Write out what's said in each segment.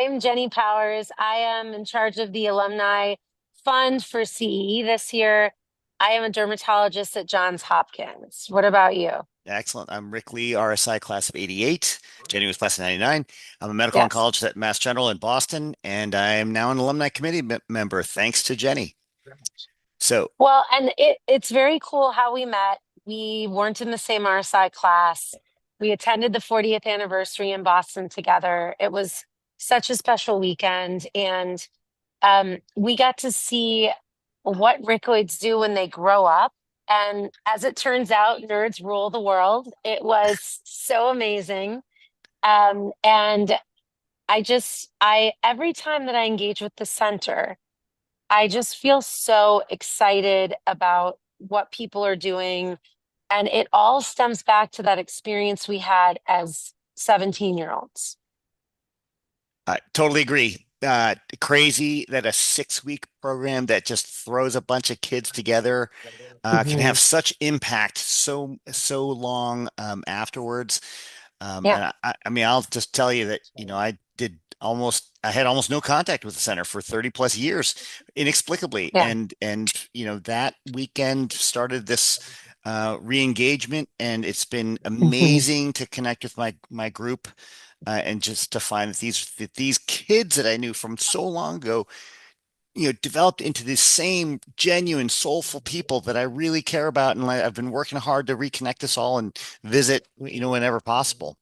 I'm Jenny Powers. I am in charge of the alumni fund for CEE this year. I am a dermatologist at Johns Hopkins. What about you? Excellent. I'm Rick Lee, RSI class of 88. Jenny was class of 99. I'm a medical Yes. oncologist at Mass General in Boston, and I am now an alumni committee member thanks to Jenny. So, Well, and it's very cool how we met. We weren't in the same RSI class. We attended the 40th anniversary in Boston together. It was such a special weekend, and we got to see what Rickoids do when they grow up. And as it turns out, nerds rule the world. It was so amazing. And every time that I engage with the center, I just feel so excited about what people are doing. And it all stems back to that experience we had as 17-year-olds. I totally agree. Crazy that a 6-week program that just throws a bunch of kids together can have Mhm. such impact so long afterwards. Yeah. I mean, I'll just tell you that, I had almost no contact with the center for 30 plus years inexplicably. Yeah. And that weekend started this re-engagement, and it's been Mhm. amazing to connect with my group, and just to find that these kids that I knew from so long ago, developed into these same genuine, soulful people that I really care about. And I've been working hard to reconnect us all and visit, whenever possible.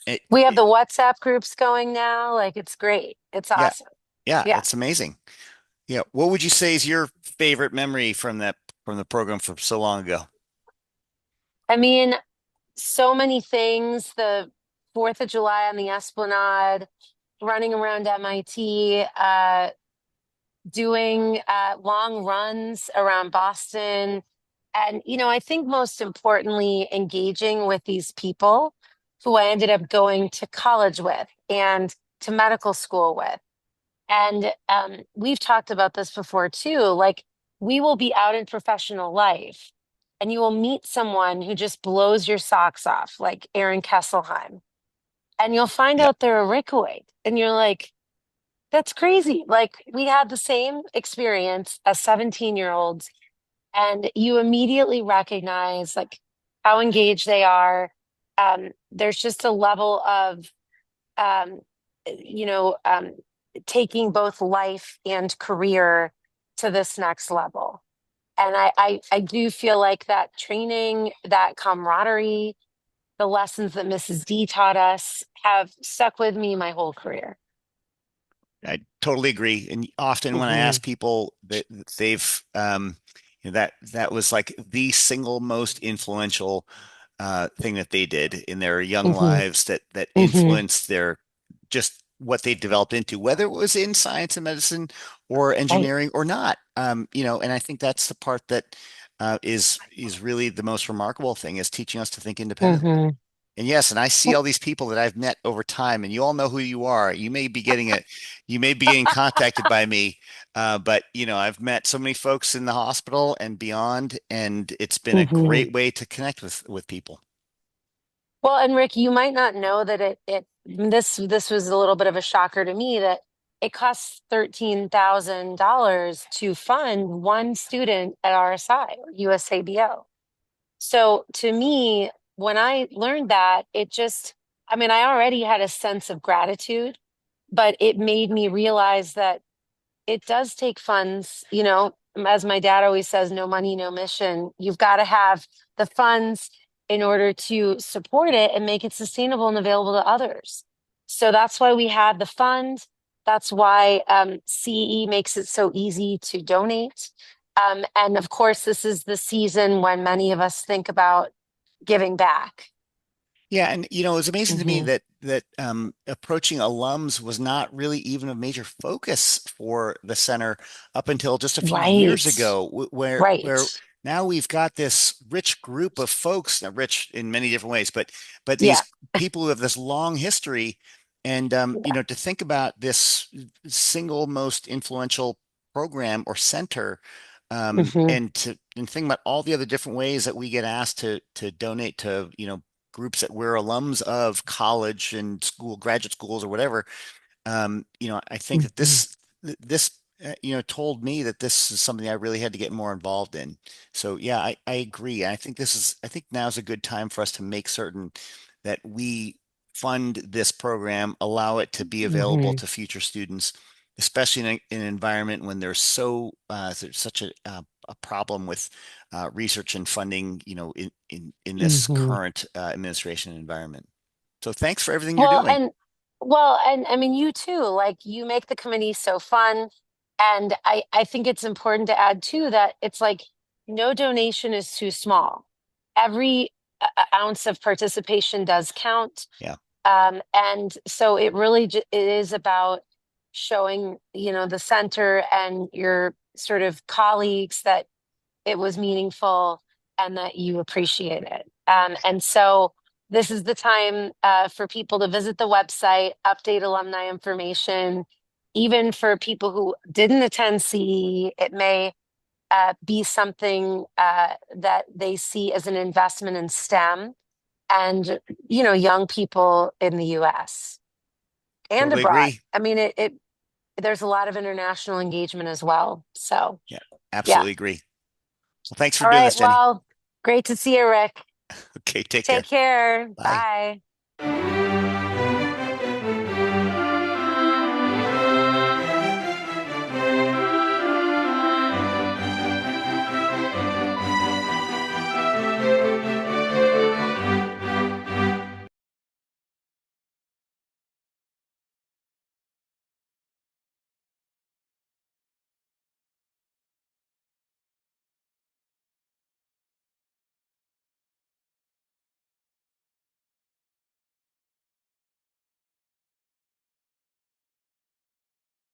It, We have it, the WhatsApp groups going now. Like it's great. It's yeah, awesome. yeah, Yeah. it's amazing. Yeah. What would you say is your favorite memory from the program from so long ago? I mean, so many things. The 4th of July on the Esplanade, running around MIT, doing long runs around Boston. And, I think most importantly, engaging with these people who I ended up going to college with and to medical school with. And we've talked about this before too. Like, we will be out in professional life and you will meet someone who just blows your socks off, like Aaron Kesselheim. And you'll find Yeah. out they're a Rickoid. And you're like, that's crazy. Like, we had the same experience as 17-year-olds, and you immediately recognize like how engaged they are. There's just a level of um, you know, taking both life and career to this next level. And I do feel like that training, that camaraderie, the lessons that Mrs. D taught us have stuck with me my whole career. I totally agree. And often when I Hmm. ask people that they've, that was like the single most influential thing that they did in their young Hmm. lives, that Hmm. influenced their just what they developed into, whether it was in science and medicine or Right. engineering or not. And I think that's the part that is really the most remarkable thing, is teaching us to think independently. Hmm. And yes, and I see all these people that I've met over time, and you all know who you are. You may be getting contacted by me, but I've met so many folks in the hospital and beyond, and it's been a Hmm. great way to connect with people. Well, and Rick, you might not know that this was a little bit of a shocker to me that it costs $13,000 to fund one student at RSI or USABO. So to me, when I learned that, I mean, I already had a sense of gratitude, but it made me realize that it does take funds, as my dad always says, no money, no mission. You've got to have the funds in order to support it and make it sustainable and available to others. So that's why we had the fund. That's why CE makes it so easy to donate. And of course, this is the season when many of us think about giving back. Yeah, and it was amazing to me Hmm. that approaching alums was not really even a major focus for the center up until just a few years Right, ago, where right. now we've got this rich group of folks, now rich in many different ways, but Yeah. these people who have this long history, and to think about this single most influential program or center. Hmm. And think about all the other different ways that we get asked to donate to, groups that we're alums of college and school, graduate schools or whatever. I think that Mhm. told me that this is something I really had to get more involved in. So yeah, I agree. I think now is a good time for us to make certain that we fund this program, allow it to be available Mhm. to future students, especially in an environment when there's such a problem with research and funding, in this Mhm. current administration environment. So thanks for everything you're Well, doing. and and I mean you too, like you make the committee so fun. And I think it's important to add too that it's like no donation is too small. Every ounce of participation does count. Yeah, And so it really it is about showing, the center and your sort of colleagues that it was meaningful and that you appreciate it. And so this is the time for people to visit the website, update alumni information. Even for people who didn't attend CE, it may be something that they see as an investment in STEM and, young people in the US and totally abroad. agree. I mean, it there's a lot of international engagement as well. So, Yeah, yeah. absolutely agree. Well, thanks for All doing right. this, Jenny. Well, great to see you, Rick. Okay, take Take care. care. Bye. Bye.